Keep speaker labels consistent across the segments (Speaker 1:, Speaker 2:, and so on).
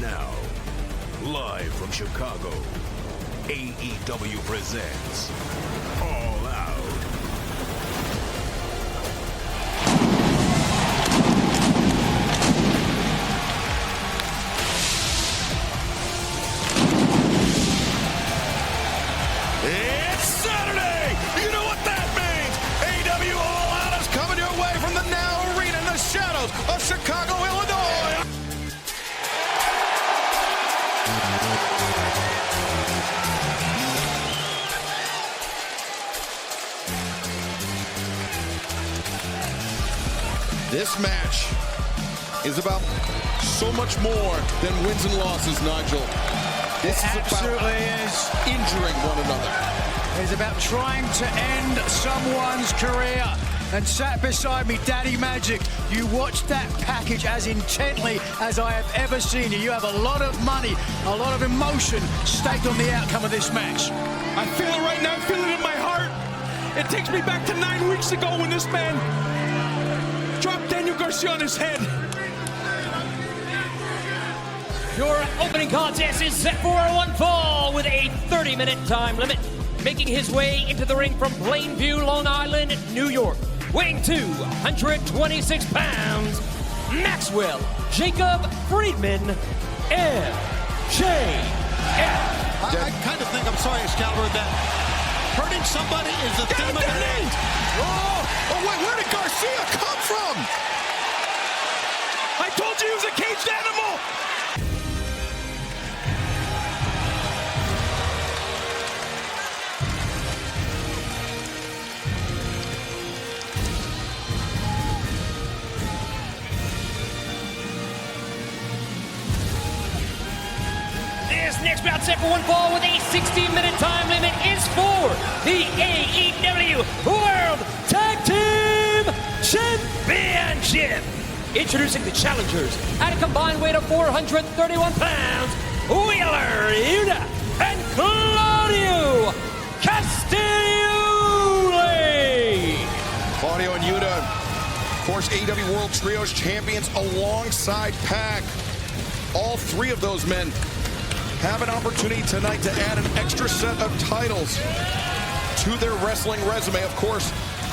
Speaker 1: now, live from Chicago, AEW presents All Out. It's Saturday! You know what that means! AEW All Out is coming your way from the Now Arena in the shadows of Chicago, Illinois! This match is about so much more than wins and losses, Nigel. This is
Speaker 2: absolutely is
Speaker 1: injuring one another.
Speaker 2: It's about trying to end someone's career. And sat beside me, Daddy Magic, you watched that package as intently as I have ever seen you. You have a lot of money, a lot of emotion staked on the outcome of this match.
Speaker 3: I feel it right now, I feel it in my heart. It takes me back to 9 weeks ago when this man dropped Daniel Garcia on his head.
Speaker 4: Your opening contest is set for one fall with a 30-minute time limit. Making his way into the ring from Plainview, Long Island, New York. Weighing 226 pounds, Maxwell Jacob Friedman, MJF.
Speaker 5: I kind of think, I'm sorry, Excalibur, that hurting somebody is the theme of the night.
Speaker 1: Oh, wait, where did Garcia come from?
Speaker 3: I told you he was a caged animal.
Speaker 4: This next bout set for one fall with a 60-minute time limit is for the AEW World Tag Team Championship. Introducing the challengers at a combined weight of 431 pounds, Wheeler, Yuta, and Claudio Castagnoli.
Speaker 1: Claudio and Yuta, of course, AEW World Trios champions alongside Pac. All three of those men have an opportunity tonight to add an extra set of titles to their wrestling resume. Of course,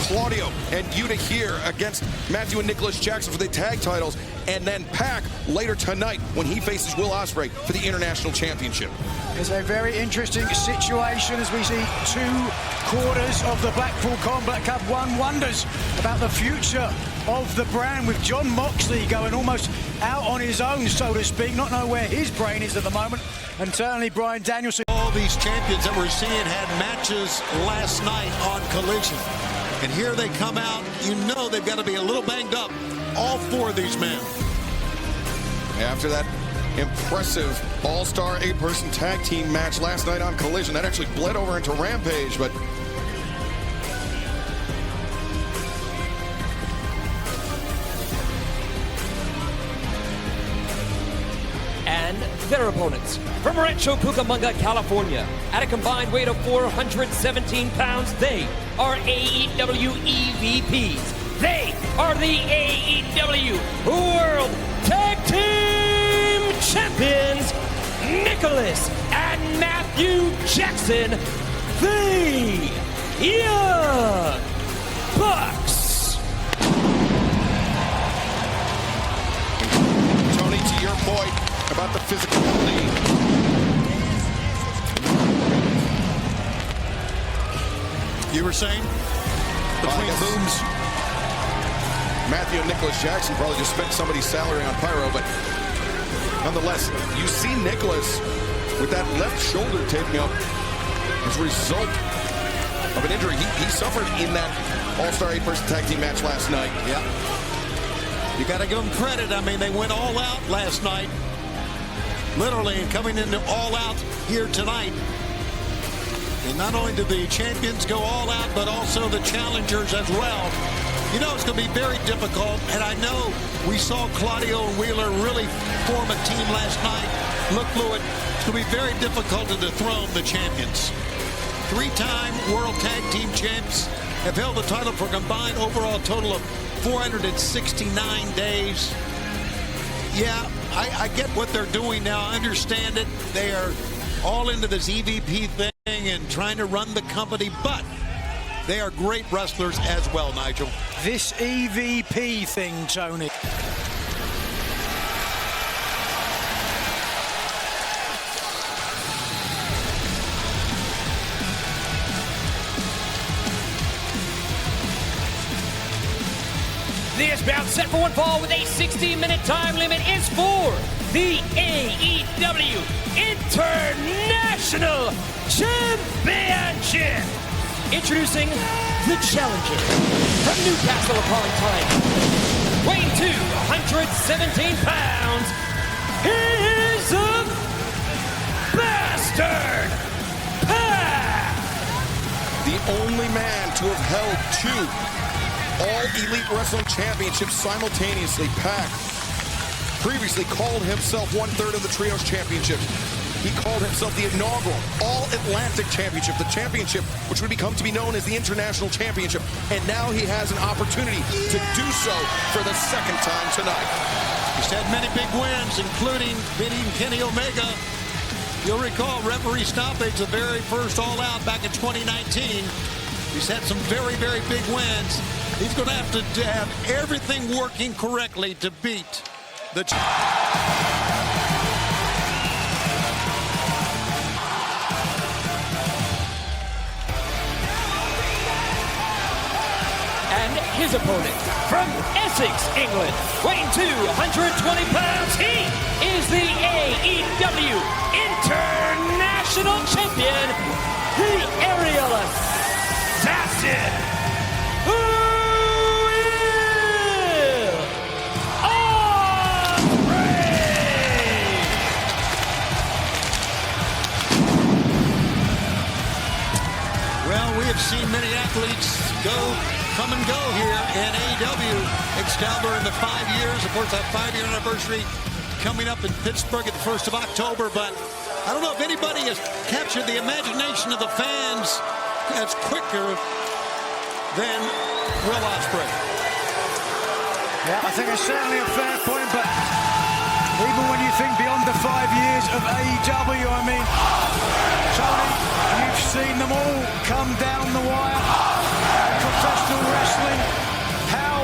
Speaker 1: Claudio and Yuta here against Matthew and Nicholas Jackson for the tag titles, and then Pac later tonight when he faces Will Ospreay for the International Championship.
Speaker 2: It's a very interesting situation as we see 2 quarters of the Blackpool Combat Cup. One wonders about the future of the brand, with John Moxley going almost out on his own, so to speak, not know where his brain is at the moment, and certainly Bryan Danielson.
Speaker 5: All these champions that we're seeing had matches last night on Collision. And here they come out. You know they've got to be a little banged up, all 4 of these men.
Speaker 1: After that impressive all-star 8-person tag team match last night on Collision, that actually bled over into Rampage, but
Speaker 4: And their opponents from Rancho Cucamonga, California, at a combined weight of 417 pounds, they are AEW EVPs. They are the AEW World Tag Team Champions, Nicholas and Matthew Jackson, the Young Bucks.
Speaker 1: Tony, to your point about the physicality.
Speaker 5: You were saying? Between booms.
Speaker 1: Matthew and Nicholas Jackson probably just spent somebody's salary on pyro, but nonetheless, you see Nicholas with that left shoulder taking up as a result of an injury he suffered in that all-star 8-person tag team match last night.
Speaker 5: Yeah. You got to give them credit. I mean, they went all out last night. Literally, and coming into all out here tonight. And not only did the champions go all out, but also the challengers as well. You know it's going to be very difficult, and I know we saw Claudio and Wheeler really form a team last night. Look fluid. It's going to be very difficult to dethrone the champions. 3-time World Tag Team Champs have held the title for a combined overall total of 469 days. Yeah, I get what they're doing now. I understand it. They are all into this EVP thing and trying to run the company, but they are great wrestlers as well, Nigel.
Speaker 2: This EVP thing, Tony.
Speaker 4: This bout set for one fall with a 60-minute time limit is for the AEW International Championship. Introducing the challenger from Newcastle upon Tyne, weighing 217 pounds. He's a bastard Pac.
Speaker 1: The only man to have held two All Elite Wrestling Championships simultaneously. Pac previously called himself one-third of the Trios Championship. He called himself the inaugural All-Atlantic Championship, the championship which would become to be known as the International Championship. And now he has an opportunity to do so for the second time tonight.
Speaker 5: He's had many big wins, including beating Kenny Omega. You'll recall referee stoppage, the very first All Out back in 2019. He's had some very, very big wins. He's going to have everything working correctly to beat the
Speaker 4: And his opponent from Essex, England, weighing 220 pounds, he is the AEW International Champion, the Aerial Assassin, Ospreay!
Speaker 5: Well, we have seen many athletes come and go here in AEW. Excalibur in the 5 years. Of course, that 5-year anniversary coming up in Pittsburgh at the 1st of October. But I don't know if anybody has captured the imagination of the fans as quicker than Will Ospreay.
Speaker 2: Yeah, I think it's certainly a fair point, but even when you think beyond the 5 years of AEW, I mean, Tony, you've seen them all come down the wire. Professional wrestling, how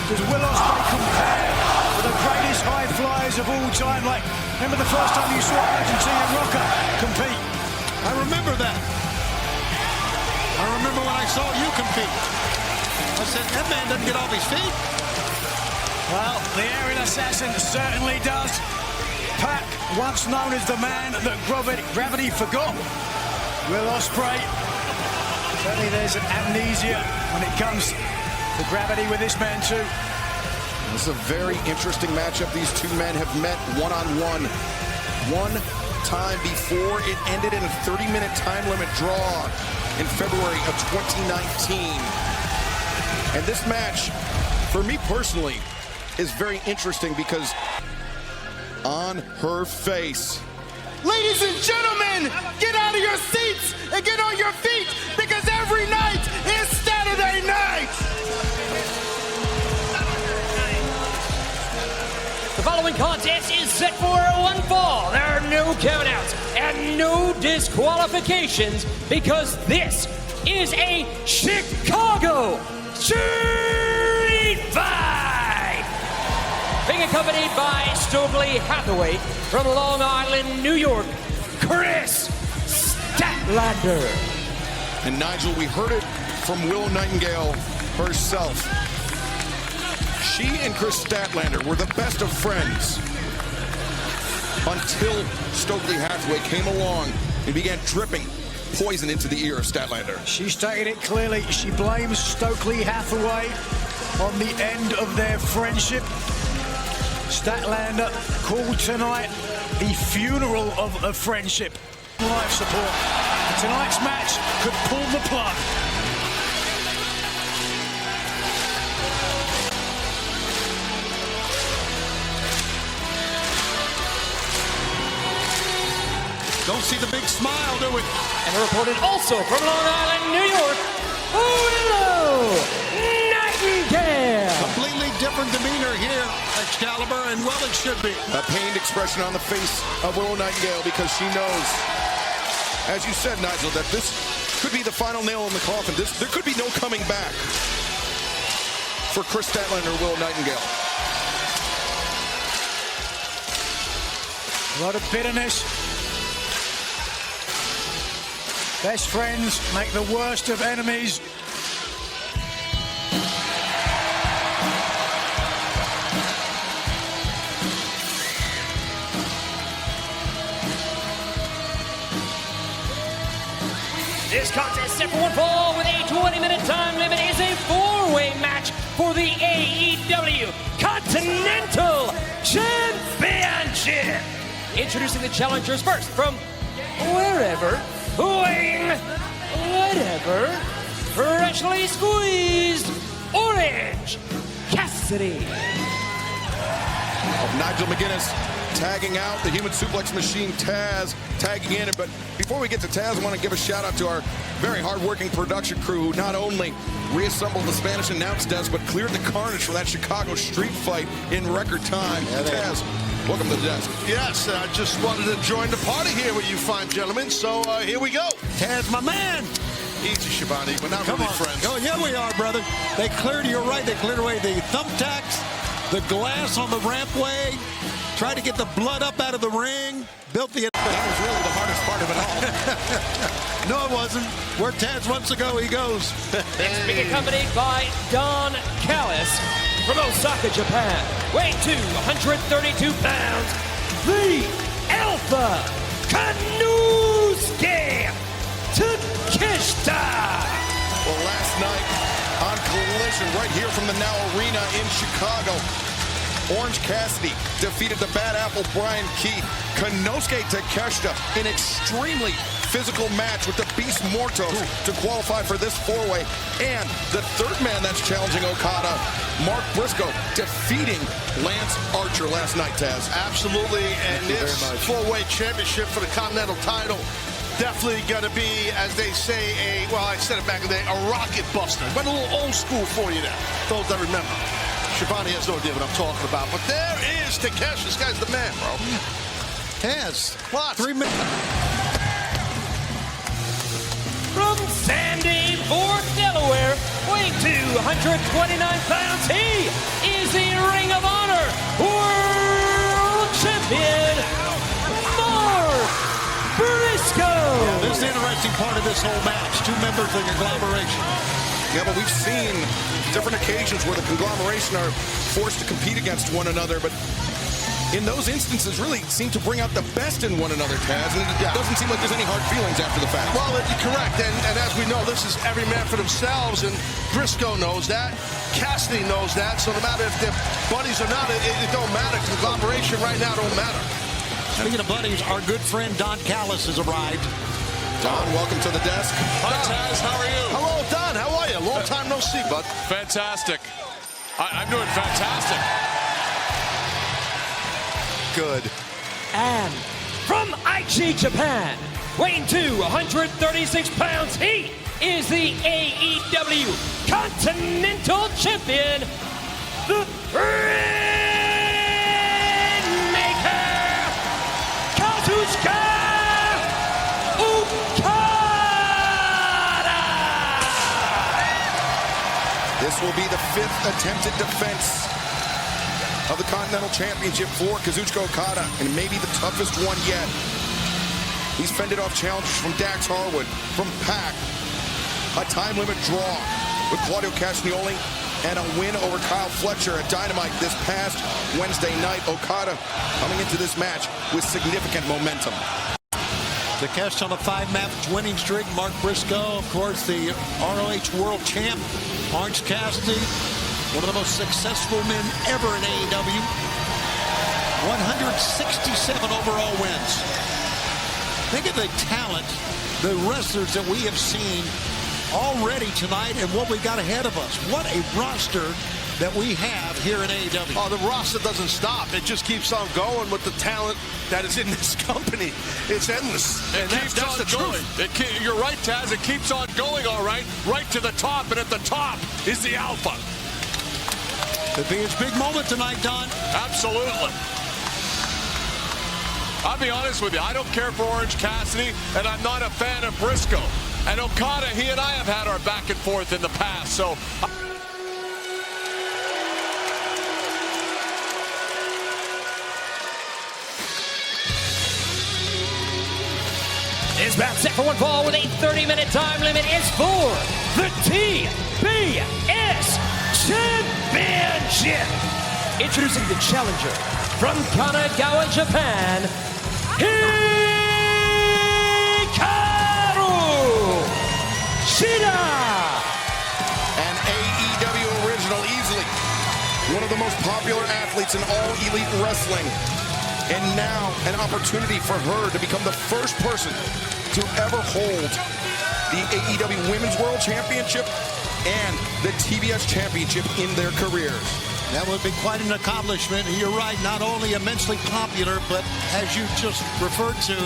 Speaker 2: does Will Ospreay compare to the greatest high flyers of all time? Like, remember the first time you saw Argentinian Rocker compete?
Speaker 5: I remember that. I remember when I saw you compete. I said, that man doesn't get off his feet.
Speaker 2: Well, the Aerial Assassin certainly does. Pac, once known as the man that gravity forgot. Will Ospreay, certainly there's an amnesia when it comes to gravity with this man too.
Speaker 1: This is a very interesting matchup. These two men have met one-on-one one time before. It ended in a 30-minute time limit draw in February of 2019. And this match, for me personally, is very interesting because on her face.
Speaker 6: Ladies and gentlemen, get out of your seats and get on your feet because every night is Saturday night.
Speaker 4: The following contest is set for one fall. There are no countouts and no disqualifications because this is a Chicago Street Fight. Being accompanied by Stokely Hathaway from Long Island, New York, Kris Statlander.
Speaker 1: And Nigel, we heard it from Willow Nithingale herself. She and Kris Statlander were the best of friends until Stokely Hathaway came along and began dripping poison into the ear of Statlander.
Speaker 2: She stated it clearly. She blames Stokely Hathaway on the end of their friendship. Statlander called tonight the funeral of a friendship. Life support. Tonight's match could pull the plug.
Speaker 5: Don't see the big smile, do we?
Speaker 4: And reported also from Long Island, New York, Willow Nithingale.
Speaker 5: Completely different demeanor here at Excalibur, and well, it should be.
Speaker 1: A pained expression on the face of Willow Nightingale because she knows, as you said, Nigel, that this could be the final nail in the coffin. There could be no coming back for Kris Statlander, Willow Nightingale.
Speaker 2: A lot of bitterness. Best friends make the worst of enemies.
Speaker 4: This contest set for one fall with a 20-minute time limit is a four-way match for the AEW Continental Championship. Introducing the challengers first from wherever, weighing whatever, freshly squeezed orange, Cassidy.
Speaker 1: Nigel McGuinness tagging out, the human suplex machine Taz tagging in. But before we get to Taz, I want to give a shout out to our very hard-working production crew who not only reassembled the Spanish announce desk, but cleared the carnage for that Chicago street fight in record time. Taz, welcome to the desk.
Speaker 7: Yes, I just wanted to join the party here with you fine gentlemen, so here we go.
Speaker 5: Taz, my man.
Speaker 7: Easy, Schiavone, we're not really friends.
Speaker 5: Oh, yeah, we are, brother. They cleared, you're right, they cleared away the thumbtacks, the glass on the rampway, tried to get the blood up out of the ring, built the...
Speaker 1: That was really the hardest part of it all.
Speaker 5: No, it wasn't. Where Taz wants to go, he goes.
Speaker 4: Next being accompanied by Don Callis from Osaka, Japan. Weighing 232 pounds, the Alpha Konosuke Takeshita.
Speaker 1: Well, last night on Collision, right here from the Now Arena in Chicago, Orange Cassidy defeated the Bad Apple Brian Keith. Konosuke Takeshita, an extremely physical match with the Beast Mortos to qualify for this four-way. And the third man that's challenging Okada, Mark Briscoe, defeating Lance Archer last night, Taz.
Speaker 7: Absolutely, and this four-way championship for the Continental title definitely going to be, as they say, well, I said it back in the day, a rocket buster. Went a little old school for you there, those that remember. Schiavone has no idea what I'm talking about, but there is Takeshi. This guy's the man, bro.
Speaker 5: Taz,
Speaker 7: What?
Speaker 5: 3 minutes.
Speaker 4: From Sandy Ford, Delaware, weighing 229 pounds, he is the Ring of Honor World Champion, Mark Briscoe.
Speaker 5: Yeah, this is the interesting part of this whole match. Two members of the Conglomeration.
Speaker 1: Yeah, but we've seen different occasions where the Conglomeration are forced to compete against one another, but in those instances really seem to bring out the best in one another, Taz, and it doesn't seem like there's any hard feelings after the fact.
Speaker 7: Well, you're correct, and as we know, this is every man for themselves, and Briscoe knows that, Cassidy knows that, so no matter if they're buddies or not, it don't matter. Conglomeration right now don't matter.
Speaker 5: Speaking of buddies, our good friend Don Callis has arrived.
Speaker 1: Don, welcome to the desk.
Speaker 8: Hi, Taz. How are you?
Speaker 7: Hello, Don. How are you? Long time no see, bud.
Speaker 8: Fantastic. I'm doing fantastic.
Speaker 7: Good.
Speaker 4: And from Aichi, Japan, weighing 236 pounds, he is the AEW Continental Champion, the Rainmaker, Kazuchika Okada.
Speaker 1: This will be the 5th attempted defense of the Continental Championship for Kazuchika Okada, and maybe the toughest one yet. He's fended off challenges from Dax Harwood, from Pac, a time limit draw with Claudio Castagnoli, and a win over Kyle Fletcher at Dynamite this past Wednesday night. Okada coming into this match with significant momentum.
Speaker 5: Takeshi on a 5-match winning streak. Mark Briscoe, of course, the ROH World Champ. Orange Cassidy, one of the most successful men ever in AEW. 167 overall wins. Think of the talent, the wrestlers that we have seen already tonight and what we got ahead of us. What a roster that we have here in AEW.
Speaker 7: Oh, the roster doesn't stop. It just keeps on going with the talent that is in this company. It's endless.
Speaker 8: It keeps
Speaker 7: that's
Speaker 8: on
Speaker 7: the
Speaker 8: going.
Speaker 7: truth.
Speaker 8: You're right, Taz. It keeps on going, all right. Right to the top, and at the top is the Alpha.
Speaker 5: Could be his big moment tonight, Don.
Speaker 8: Absolutely. I'll be honest with you. I don't care for Orange Cassidy, and I'm not a fan of Briscoe. And Okada, he and I have had our back and forth in the past, so...
Speaker 4: This bout set for one fall with a 30-minute time limit is for the TBS Championship. Introducing the challenger from Kanagawa, Japan, Hikaru Shida.
Speaker 1: An AEW original, easily one of the most popular athletes in all elite wrestling. And now an opportunity for her to become the first person to ever hold the AEW Women's World Championship and the TBS Championship in their careers.
Speaker 5: That would be quite an accomplishment. And you're right, not only immensely popular, but as you just referred to,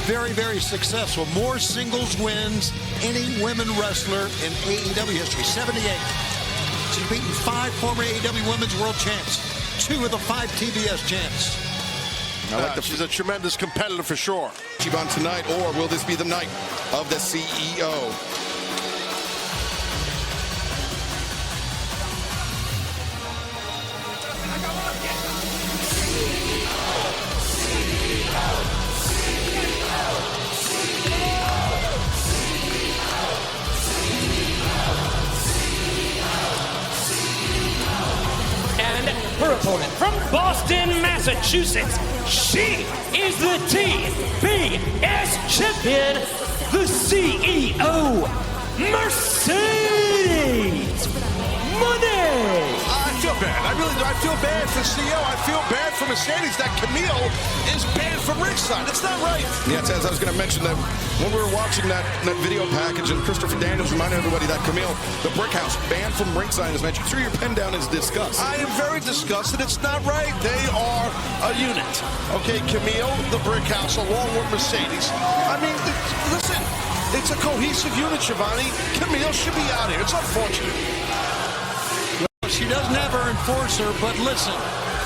Speaker 5: very, very successful. More singles wins any women wrestler in AEW history, 78. She's beaten 5 former AEW Women's World Champs, 2 of the 5 TBS champs.
Speaker 7: She's a tremendous competitor for sure.
Speaker 1: Schiavone tonight, or will this be the night of the CEO?
Speaker 4: Her opponent from Boston, Massachusetts, she is the TBS Champion, the CEO, Mercedes Money.
Speaker 7: I feel bad. I really do. I feel bad for CEO. I feel bad for Mercedes. That Camille is banned from ringside. It's not right.
Speaker 1: Yeah, Taz, I was going to mention that when we were watching that video package, and Christopher Daniels reminded everybody that Camille, the brick house, banned from ringside, as mentioned. Threw your pen down in disgust.
Speaker 7: I am very disgusted. It's not right. They are a unit. Okay, Camille, the brick house, along with Mercedes. I mean, listen, it's a cohesive unit, Schiavone. Camille should be out here. It's unfortunate.
Speaker 5: She doesn't have her enforcer, but listen,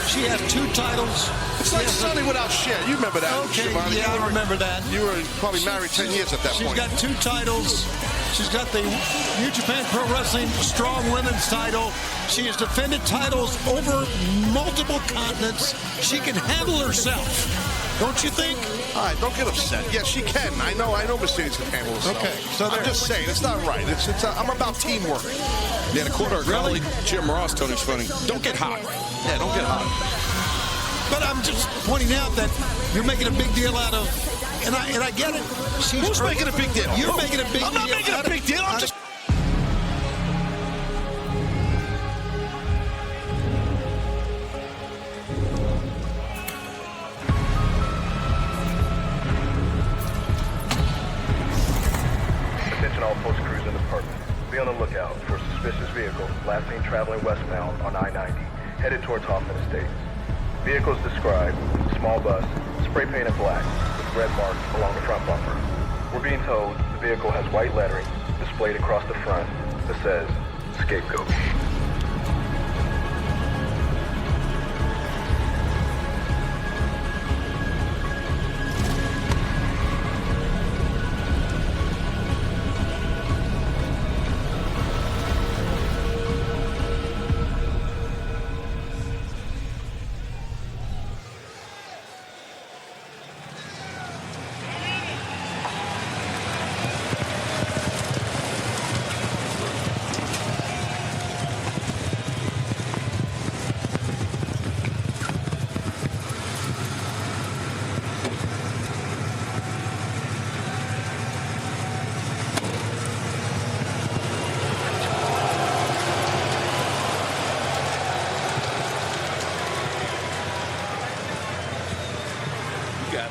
Speaker 5: she has 2 titles.
Speaker 7: It's like Sonny without Cher. You remember that,
Speaker 5: Okay,
Speaker 7: Schiavone?
Speaker 5: yeah, I remember that.
Speaker 7: You were probably married 10 years at that point.
Speaker 5: She's got 2 titles. She's got the New Japan Pro Wrestling Strong Women's title. She has defended titles over multiple continents. She can handle herself. Don't you think?
Speaker 7: All right, don't get upset. Yes, she can. I know Mercedes can handle herself.
Speaker 5: Okay, so
Speaker 7: I'm just saying, it's not right. I'm about teamwork.
Speaker 1: Yeah, to quote our colleague Jim Ross, Tony Schiavone, don't get hot.
Speaker 7: Yeah, don't get hot.
Speaker 5: But I'm just pointing out that you're making a big deal out of, and I get it.
Speaker 7: Who's making a big deal?
Speaker 5: You're making a big deal.
Speaker 7: I'm not making a big deal. I'm just...
Speaker 9: Attention all post crews in the department. Be on the lookout for a suspicious vehicle last seen traveling westbound on I-90, headed towards Hoffman Estates. Vehicles described, small bus, spray painted black, with red marks along the front bumper. We're being told the vehicle has white lettering displayed across the front that says, Scapegoat.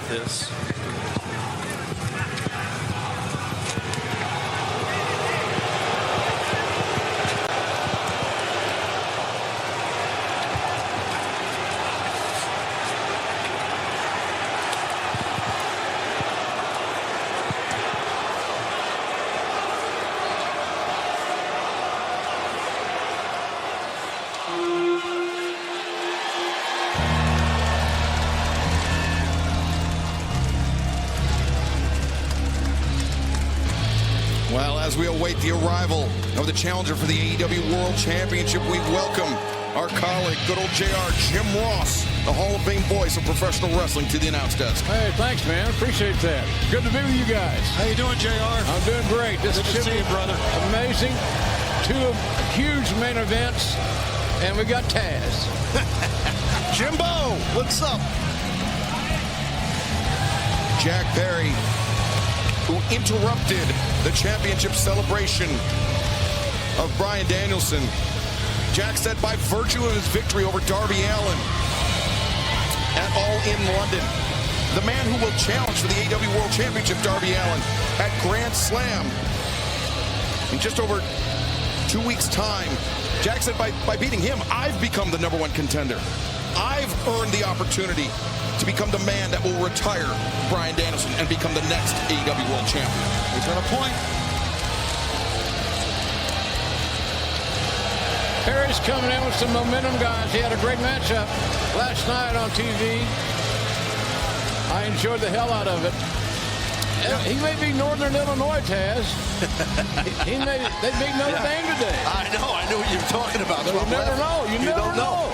Speaker 3: This.
Speaker 1: As we await the arrival of the challenger for the AEW World Championship, we welcome our colleague, good old JR, Jim Ross, the Hall of Fame voice of professional wrestling, to the announce desk.
Speaker 3: Hey, thanks, man. Appreciate that. Good to be with you guys.
Speaker 5: How you doing, JR?
Speaker 3: I'm doing great. This
Speaker 5: Good to see you, brother.
Speaker 3: Amazing. 2 huge main events, and we got Taz.
Speaker 7: Jimbo, what's up?
Speaker 1: Jack Perry, who interrupted the championship celebration of Bryan Danielson. Jack said by virtue of his victory over Darby Allin at All In London, the man who will challenge for the AEW World Championship, Darby Allin, at Grand Slam in just over 2 weeks' time. Jack said by beating him, I've become the #1 contender. I've earned the opportunity to become the man that will retire Bryan Danielson and become the next AEW World Champion.
Speaker 5: He's got a point.
Speaker 3: Perry's coming in with some momentum, guys. He had a great matchup last night on TV. I enjoyed the hell out of it. He may be Northern Illinois, Taz. They beat Notre Dame today.
Speaker 7: I know. I knew what you were talking about.
Speaker 3: You never know. You never know.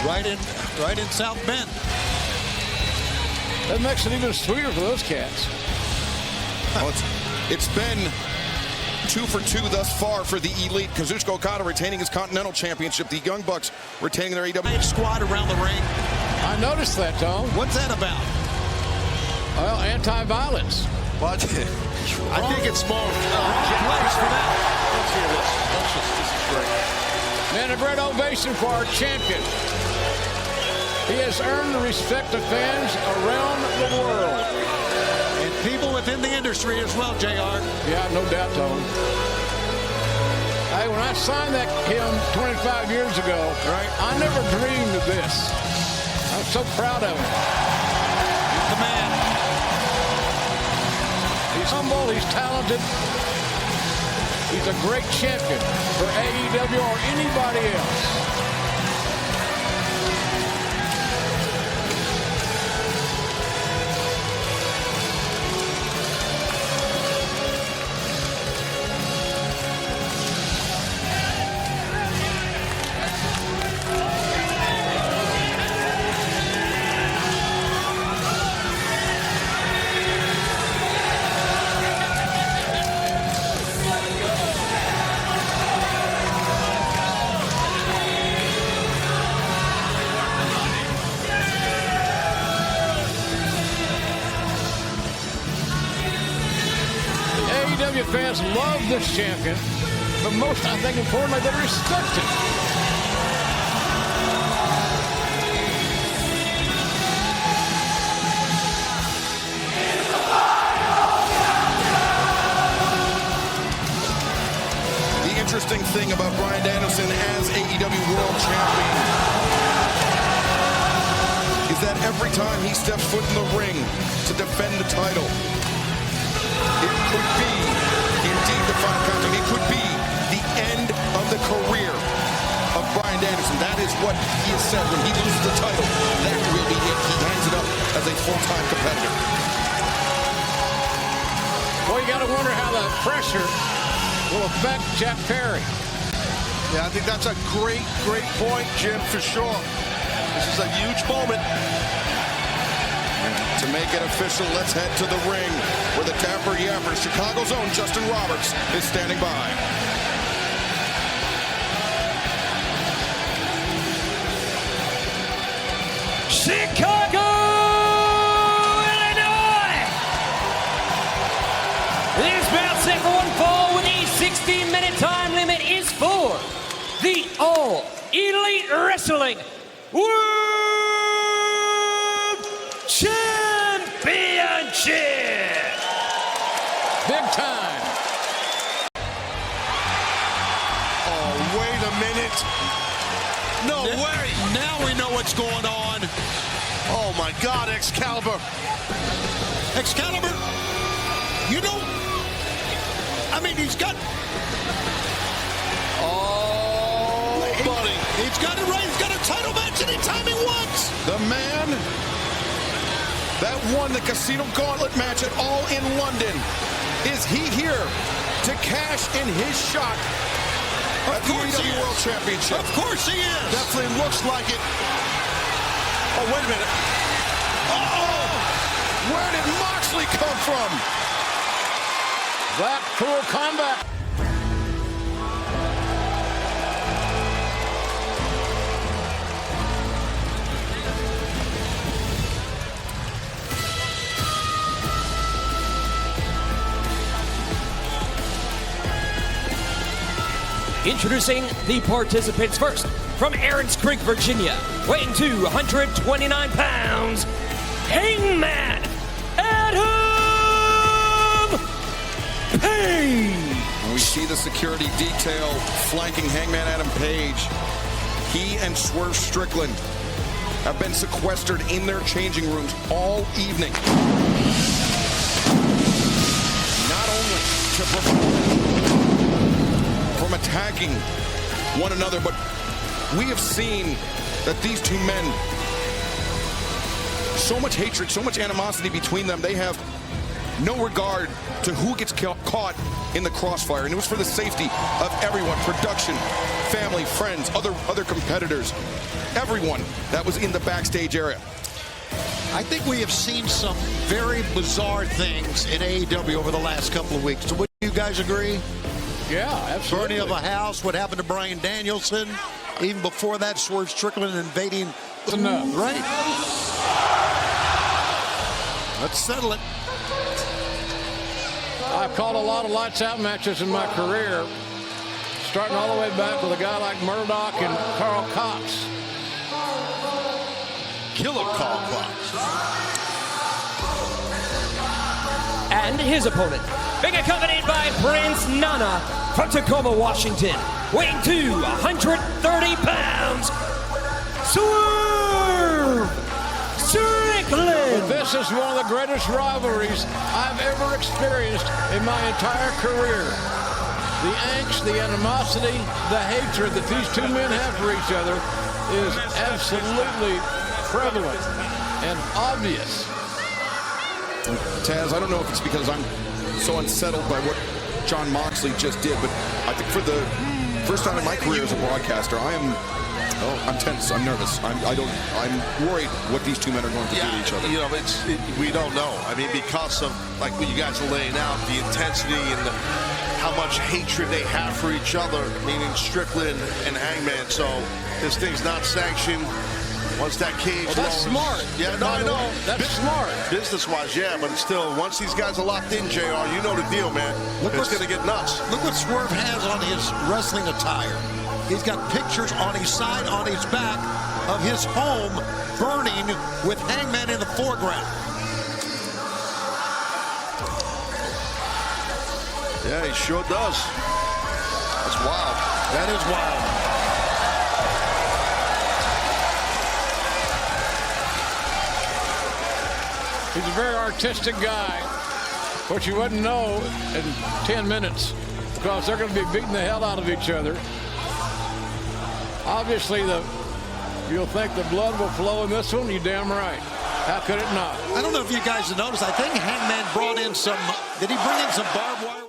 Speaker 5: Right in South Bend.
Speaker 3: That makes it even sweeter for those cats.
Speaker 1: Well, it's been 2 for 2 thus far for the Elite. Kazuchika Okada retaining his Continental Championship. The Young Bucks retaining their AEW
Speaker 5: squad around the ring.
Speaker 3: I noticed that, Tom.
Speaker 5: What's that about?
Speaker 3: Well, anti-violence.
Speaker 7: But I think it's more.
Speaker 5: Place for that.
Speaker 7: Let's hear this. This is great.
Speaker 3: Man, a great ovation for our champion. He has earned the respect of fans around the world.
Speaker 5: And people within the industry as well, JR.
Speaker 3: Yeah, no doubt, Tom. Hey, when I signed that hymn 25 years ago,
Speaker 5: right,
Speaker 3: I never dreamed of this. I'm so proud of him.
Speaker 5: He's the man.
Speaker 3: He's humble, he's talented. He's a great champion for AEW or anybody else. Fans love this champion, but most, I think, importantly, they respect him.
Speaker 1: The interesting thing about Bryan Danielson as AEW World Champion is that every time he steps foot in the ring to defend the title, it could be indeed the final countdown. It could be the end of the career of Bryan Danielson. That is what he has said. When he loses the title, that will be it. He hangs it up as a full-time competitor.
Speaker 3: Well, you got to wonder how the pressure will affect Jack Perry.
Speaker 7: Yeah, I think that's a great point, Jim, for sure. This is a huge moment.
Speaker 1: To make it official, let's head to the ring where the Dapper Yapper, Chicago's own Justin Roberts, is standing by.
Speaker 4: Chicago, Illinois. This bout set for one fall with a 16-minute time limit is for the All Elite Wrestling World Championship.
Speaker 3: Big time.
Speaker 7: Oh, wait a minute. No way.
Speaker 5: Now we know what's going on.
Speaker 7: Oh, my God, Excalibur.
Speaker 5: Excalibur, you know, I mean, he's got...
Speaker 7: Oh, buddy.
Speaker 5: He's got it right. He's got a title match anytime he wants.
Speaker 1: The man that won the Casino Gauntlet match at All in London. Is he here to cash in his shot at the AEW World Championship.
Speaker 5: Of course he is.
Speaker 7: Definitely looks like it. Oh, wait a minute.
Speaker 1: Uh-oh! Where did Moxley come from?
Speaker 3: Blackpool combat.
Speaker 4: Introducing the participants first. From Aaron's Creek, Virginia, weighing 229 pounds, Hangman Adam Page.
Speaker 1: We see the security detail flanking Hangman Adam Page. He and Swerve Strickland have been sequestered in their changing rooms all evening. Not only to prevent from attacking one another, but we have seen that these two men, so much hatred, so much animosity between them, they have no regard to who gets caught in the crossfire. And it was for the safety of everyone, production, family, friends, other competitors, everyone that was in the backstage area.
Speaker 5: I think we have seen some very bizarre things in AEW over the last couple of weeks. So would you guys agree?
Speaker 3: Yeah, absolutely.
Speaker 5: Burning of a house, what happened to Bryan Danielson. Even before that, Swerve Strickland invading.
Speaker 3: Enough.
Speaker 5: Right. Let's settle it.
Speaker 3: I've called a lot of lights out matches in my career, starting all the way back with a guy like Murdoch and Carl Cox.
Speaker 7: Killer Carl Cox.
Speaker 4: And his opponent, being accompanied by Prince Nana from Tacoma, Washington, weighing 230 pounds, Swerve Strickland.
Speaker 3: This is one of the greatest rivalries I've ever experienced in my entire career. The angst, the animosity, the hatred that these two men have for each other is absolutely prevalent and obvious.
Speaker 1: Taz, I don't know if it's because I'm so unsettled by what Jon Moxley just did, but I think for the first time in my career as a broadcaster, I'm tense. I'm nervous. I'm worried what these two men are going to do to each other.
Speaker 7: You know, we don't know. I mean, because of like what you guys are laying out, the intensity and how much hatred they have for each other, meaning Strickland and Hangman. So this thing's not sanctioned. Once that cage
Speaker 3: that's smart.
Speaker 7: Yeah, no, I know.
Speaker 3: That's smart.
Speaker 7: Business-wise, yeah, but still, once these guys are locked in, JR, you know the deal, man. It's going to get nuts.
Speaker 5: Look what Swerve has on his wrestling attire. He's got pictures on his side, on his back, of his home burning with Hangman in the foreground.
Speaker 7: Yeah, he sure does. That's wild.
Speaker 5: That is wild.
Speaker 3: He's a very artistic guy, which you wouldn't know in 10 minutes because they're going to be beating the hell out of each other. Obviously, you'll think the blood will flow in this one. You're damn right. How could it not?
Speaker 5: I don't know if you guys have noticed. I think Hangman brought in some. Did he bring in some barbed wire?